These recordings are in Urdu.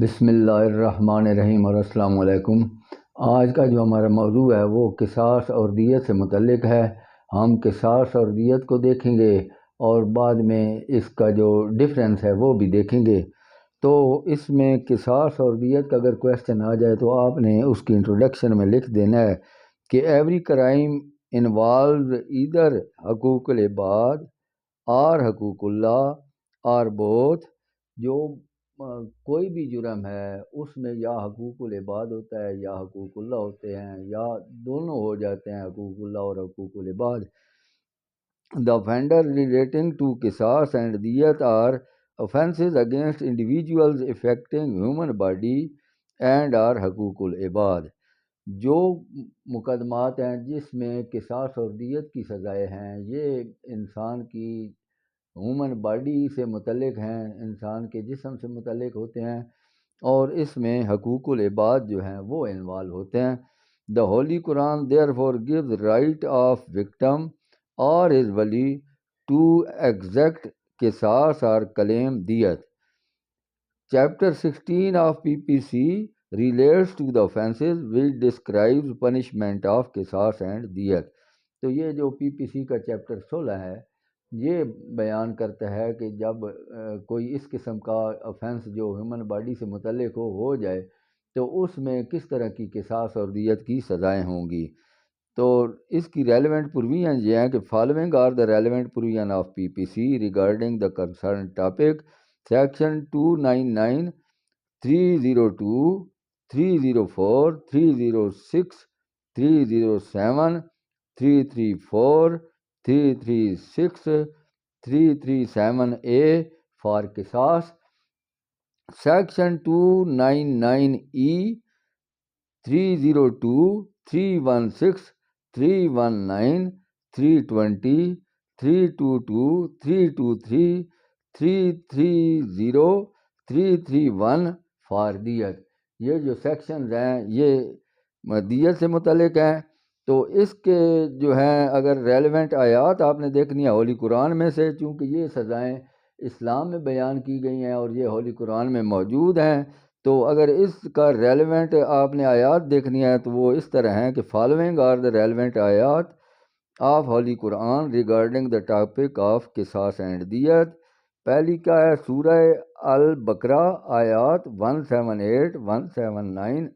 بسم اللہ الرحمن الرحیم اور السلام علیکم۔ آج کا جو ہمارا موضوع ہے وہ قصاص اور دیت سے متعلق ہے۔ ہم قصاص اور دیت کو دیکھیں گے اور بعد میں اس کا جو ڈفرینس ہے وہ بھی دیکھیں گے۔ تو اس میں قصاص اور دیت کا اگر کویسچن آ جائے تو آپ نے اس کی انٹروڈکشن میں لکھ دینا ہے کہ ایوری کرائم انوالوز ایدر حقوق العباد اور حقوق اللہ اور بوتھ۔ جو کوئی بھی جرم ہے اس میں یا حقوق العباد ہوتا ہے یا حقوق اللہ ہوتے ہیں یا دونوں ہو جاتے ہیں، حقوق اللہ اور حقوق العباد۔ The offender relating to qisas and diyat are offenses against individuals affecting human body and are حقوق العباد۔ جو مقدمات ہیں جس میں قصاص اور دیت کی سزائیں ہیں یہ انسان کی ہیومن باڈی سے متعلق ہیں، انسان کے جسم سے متعلق ہوتے ہیں، اور اس میں حقوق العباد جو ہیں وہ انوالو ہوتے ہیں۔ The Holy Quran therefore gives right of victim or his wali to exact qisas or claim diyat. Chapter 16 of PPC relates to the offenses which describes punishment of qisas and diyat. تو یہ جو پی پی سی کا چیپٹر 16 ہے یہ بیان کرتا ہے کہ جب کوئی اس قسم کا offense جو ہیومن باڈی سے متعلق ہو جائے تو اس میں کس طرح کی قصاص اور دیت کی سزائیں ہوں گی۔ تو اس کی ریلیونٹ پروویژن یہ ہیں کہ following are the relevant provision of P P C regarding the concern topic. Section 299، 302، 304، 306، 307، 334، 336، 337A for قصاص۔ سیکشن 299E، 302، 316، 319، 320، 322، 323، 330، 331 فار دیت۔ یہ جو سیکشنز ہیں یہ دیت سے متعلق ہیں۔ تو اس کے جو ہیں اگر ریلیونٹ آیات آپ نے دیکھنی ہے ہولی قرآن میں سے، چونکہ یہ سزائیں اسلام میں بیان کی گئی ہیں اور یہ ہولی قرآن میں موجود ہیں، تو اگر اس کا ریلیونٹ آپ نے آیات دیکھنی ہے تو وہ اس طرح ہیں کہ فالوئنگ آر دا ریلیونٹ آیات of holy Quran regarding the topic of قصاص اینڈ دیت۔ پہلی کیا ہے؟ سورہ البقرہ آیات 178، 179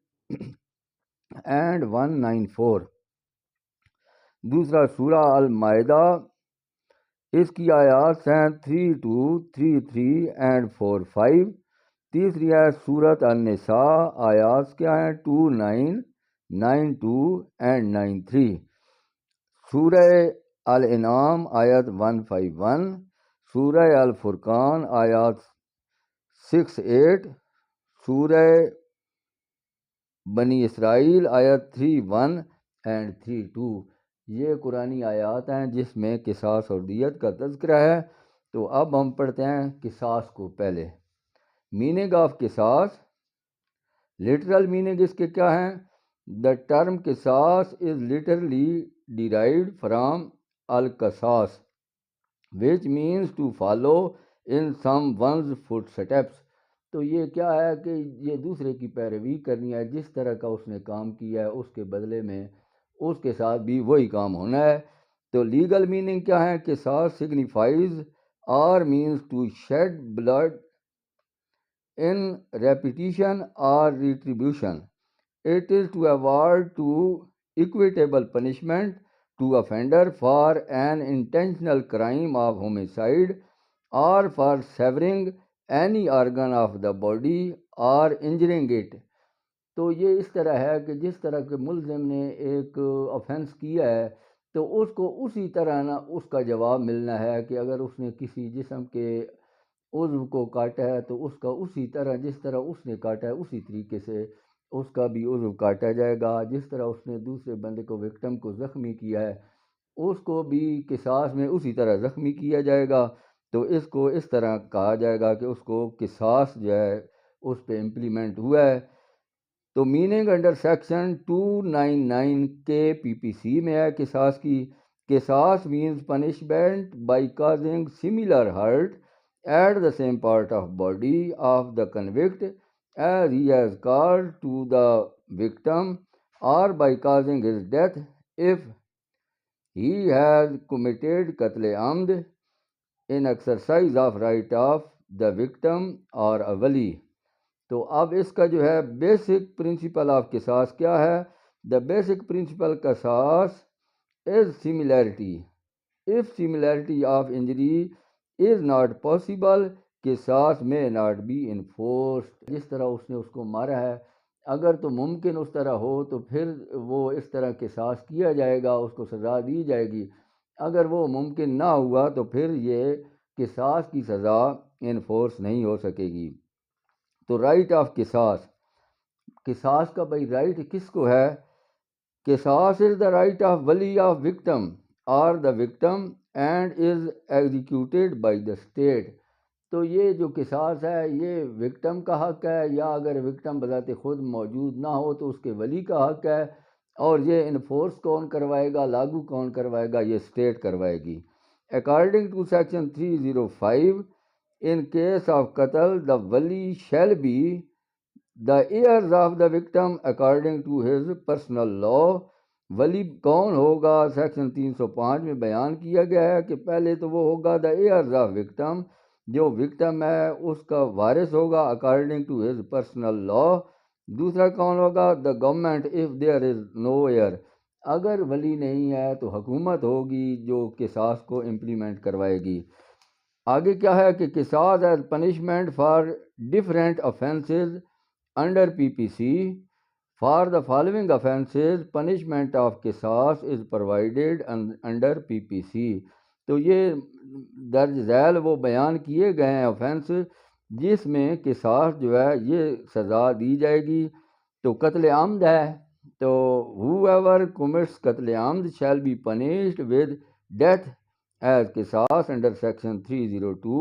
اینڈ 194۔ دوسرا سورہ المائدہ، اس کی آیات ہیں 32، 33 اینڈ 45۔ تیسری ہے سورۃ النساء، آیات کیا ہیں؟ 29، 92 اینڈ 93۔ سورہ الانعام آیت 151۔ سورہ الفرقان آیات 68۔ سورہ بنی اسرائیل آیت 31 اینڈ 32۔ یہ قرآنی آیات ہیں جس میں قصاص اور دیت کا تذکرہ ہے۔ تو اب ہم پڑھتے ہیں قصاص کو۔ پہلے میننگ آف قصاص، لٹرل میننگ اس کے کیا ہیں؟ دا ٹرم قصاص از لٹرلی ڈیرائیوڈ فرام القصاص which means to follow in someone's footsteps۔ تو یہ کیا ہے کہ یہ دوسرے کی پیروی کرنی ہے، جس طرح کا اس نے کام کیا ہے اس کے بدلے میں اس کے ساتھ بھی وہی کام ہونا ہے۔ تو لیگل میننگ کیا ہے؟ قصاص سگنیفائز اور means to shed blood in repetition or retribution. It is to award to equitable punishment to offender for an intentional crime of homicide or for severing any organ of the body or injuring it۔ تو یہ اس طرح ہے کہ جس طرح کے ملزم نے ایک آفینس کیا ہے تو اس کو اسی طرح نہ اس کا جواب ملنا ہے کہ اگر اس نے کسی جسم کے عضو کو کاٹا ہے تو اس کا اسی طرح جس طرح اس نے کاٹا ہے اسی طریقے سے اس کا بھی عضو کاٹا جائے گا۔ جس طرح اس نے دوسرے بندے کو وکٹم کو زخمی کیا ہے اس کو بھی قصاص میں اسی طرح زخمی کیا جائے گا۔ تو اس کو اس طرح کہا جائے گا کہ اس کو قصاص جو ہے اس پہ امپلیمنٹ ہوا ہے۔ تو میننگ انڈر سیکشن 299 کے پی پی سی میں ہے قصاص کی۔ قصاص means punishment by causing similar hurt at the same part of body of the convict as he has caused to the victim or by causing his death if he has committed qatl amd in exercise of right of the victim or a wali. تو اب اس کا جو ہے بیسک پرنسپل آف قصاص کیا ہے؟ دا بیسک پرنسپل قصاص از similarity. If similarity of injury is not possible, قصاص may not be enforced. جس طرح اس نے اس کو مارا ہے اگر تو ممکن اس طرح ہو تو پھر وہ اس طرح قصاص کیا جائے گا، اس کو سزا دی جائے گی. اگر وہ ممکن نہ ہوا تو پھر یہ قصاص کی سزا انفورس نہیں ہو سکے گی. تو رائٹ آف قصاص، قصاص کا بھائی رائٹ کس کو ہے؟ قصاص از دا رائٹ آف ولی آف وکٹم اور the victim and is executed by the state. تو یہ جو قصاص ہے یہ وکٹم کا حق ہے، یا اگر وکٹم بذات خود موجود نہ ہو تو اس کے ولی کا حق ہے. اور یہ انفورس کون کروائے گا، لاگو کون کروائے گا؟ یہ اسٹیٹ کروائے گی. According to section 305 in case of qatl the wali shall be the heirs of the victim according to his personal law. ولی کون ہوگا؟ سیکشن 305 میں بیان کیا گیا ہے کہ پہلے تو وہ ہوگا دا heirs of victim، جو وکٹم ہے اس کا وارث ہوگا according to his personal law. دوسرا کون ہوگا؟ The government if there is no heir. اگر ولی نہیں ہے تو حکومت ہوگی جو قصاص کو امپلیمنٹ کروائے گی. آگے کیا ہے کہ قصاص as punishment for different offenses under PPC. For the following offenses punishment of قصاص از پرووائڈیڈ انڈر PPC. تو یہ درج ذیل وہ بیان کیے گئے ہیں offense جس میں قصاص جو ہے یہ سزا دی جائے گی. تو قتل عمد ہے تو whoever commits قتل عمد shall be punished with death as qisas under section 302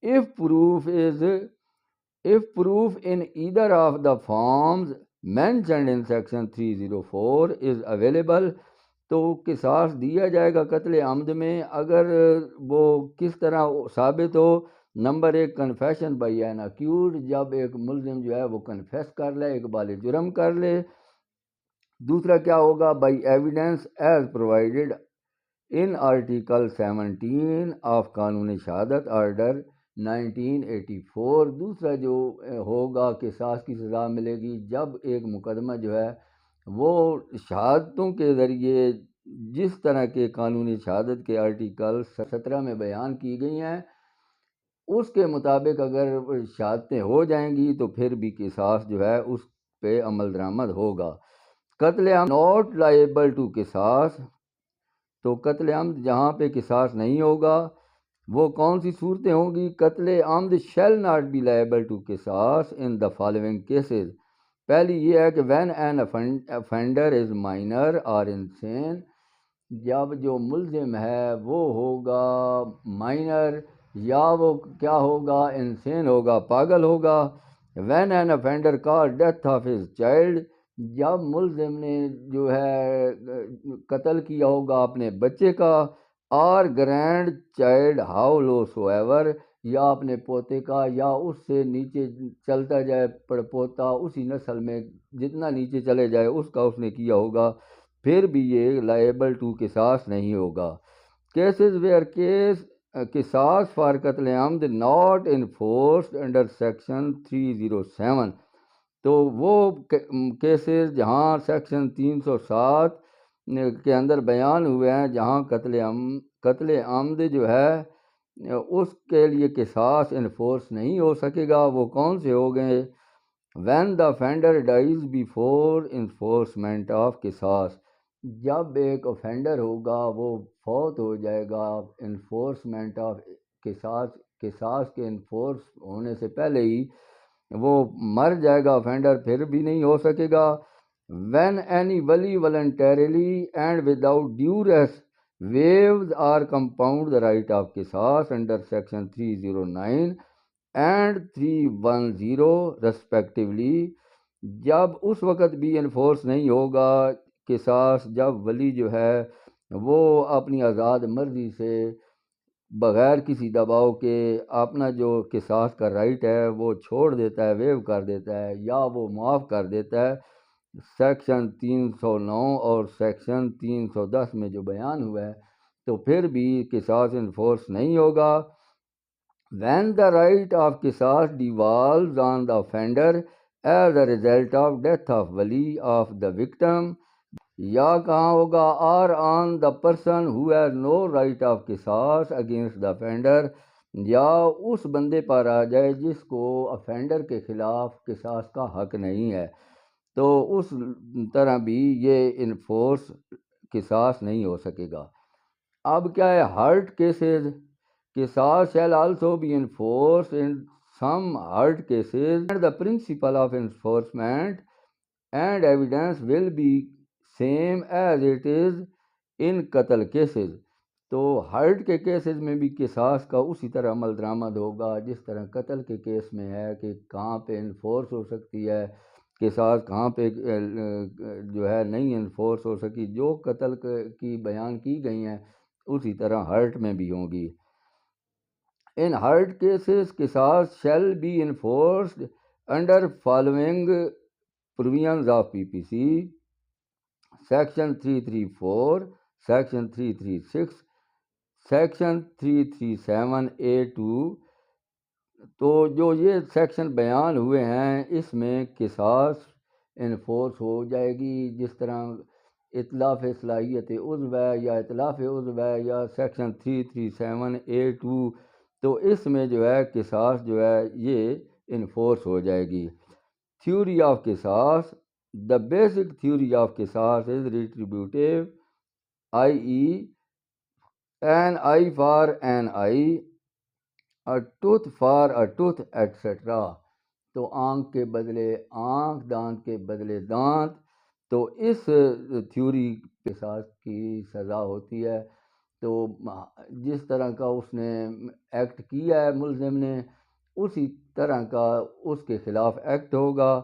if proof in either of the forms mentioned in section 304 is available. تو قصاص دیا جائے گا قتل عمد میں اگر وہ کس طرح ثابت ہو. Number 1 confession by an accused, جب ایک ملزم جو ہے وہ کنفیس کر لے، اقبال جرم کر لے. دوسرا کیا ہوگا؟ By evidence as provided in article 17 of قانون شہادت آرڈر 1984. دوسرا جو ہوگا قصاص کی سزا ملے گی جب ایک مقدمہ جو ہے وہ شہادتوں کے ذریعے جس طرح کے قانون شہادت کے آرٹیکل 17 میں بیان کی گئی ہیں اس کے مطابق اگر شہادتیں ہو جائیں گی تو پھر بھی قصاص جو ہے اس پہ عمل درآمد ہوگا. قتل عمد ناٹ لائبل ٹو قصاص. تو قتل عمد جہاں پہ قصاص نہیں ہوگا وہ کون سی صورتیں ہوں گی؟ قتل عمد shall not be liable to قصاص ان دا فالوئنگ کیسز. پہلی یہ ہے کہ when an offender is minor اور انسین، جب جو ملزم ہے وہ ہوگا مائنر یا وہ کیا ہوگا؟ انسین ہوگا، پاگل ہوگا. When an offender cause death of his child، جب ملزم نے جو ہے قتل کیا ہوگا اپنے بچے کا، اور grandchild how low soever, یا اپنے پوتے کا یا اس سے نیچے چلتا جائے پڑپوتا اسی نسل میں جتنا نیچے چلے جائے اس کا اس نے کیا ہوگا، پھر بھی یہ لائبل ٹو قصاص نہیں ہوگا. کیسز ویئر قصاص فار قتل عمد ناٹ انفورسڈ انڈر سیکشن 307. تو وہ کیسز جہاں سیکشن 307 کے اندر بیان ہوئے ہیں جہاں قتل عمد جو ہے اس کے لیے قصاص انفورس نہیں ہو سکے گا، وہ کون سے ہو گئے؟ When the offender dies before enforcement of قصاص، جب ایک offender ہوگا وہ فوت ہو جائے گا انفورسمنٹ آف قصاص کے انفورس ہونے سے پہلے ہی وہ مر جائے گا offender، پھر بھی نہیں ہو سکے گا. وین اینی ولی voluntarily and without duress waives or compound the right of قصاص under section 309 and 310 respectively. جب اس وقت بھی انفورس نہیں ہوگا قصاص جب ولی جو ہے وہ اپنی آزاد مرضی سے بغیر کسی دباؤ کے اپنا جو قصاص کا رائٹ ہے وہ چھوڑ دیتا ہے، ویو کر دیتا ہے یا وہ معاف کر دیتا ہے، سیکشن 309 اور سیکشن 310 میں جو بیان ہوا ہے، تو پھر بھی قصاص انفورس نہیں ہوگا. When the right of qisas devolves on the offender as a result of death of wali of the victim, یا کہاں ہوگا اور on the person who has no right of qisas against the offender، یا اس بندے پر آ جائے جس کو افینڈر کے خلاف قصاص کا حق نہیں ہے، تو اس طرح بھی یہ انفورس قصاص نہیں ہو سکے گا. اب کیا ہے ہرٹ کیسز، قصاص shall also be enforced in some hurt cases and the principle of enforcement and evidence will be same as it is in قتل کیسز. تو ہرٹ کے کیسز میں بھی قصاص کا اسی طرح عمل درآمد ہوگا جس طرح قتل کے کیس میں ہے کہ کہاں پہ انفورس ہو سکتی ہے قصاص، کہاں پہ جو ہے نہیں انفورس ہو سکی. جو قتل کی بیان کی گئی ہیں اسی طرح ہرٹ میں بھی ہوں گی. In hurt cases, qisas shall be enforced under following provisions of PPC: Section 334, Section 336, Section 337A2. تو جو یہ سیکشن بیان ہوئے ہیں اس میں قصاص انفورس ہو جائے گی جس طرح اطلاف صلاحیت عضو ہے یا اطلاف عضو ہے یا سیکشن 337A2، تو اس میں جو ہے قصاص جو ہے یہ انفورس ہو جائے گی. تھیوری آف قصاص: دا بیسک تھیوری آف قصاص is retributive, i e an eye for an eye, a tooth for a tooth etc. تو آنکھ کے بدلے آنکھ، دانت کے بدلے دانت. تو اس تھیوری کے ساتھ کی سزا ہوتی ہے. تو جس طرح کا اس نے ایکٹ کیا ہے ملزم نے اسی طرح کا اس کے خلاف ایکٹ ہوگا.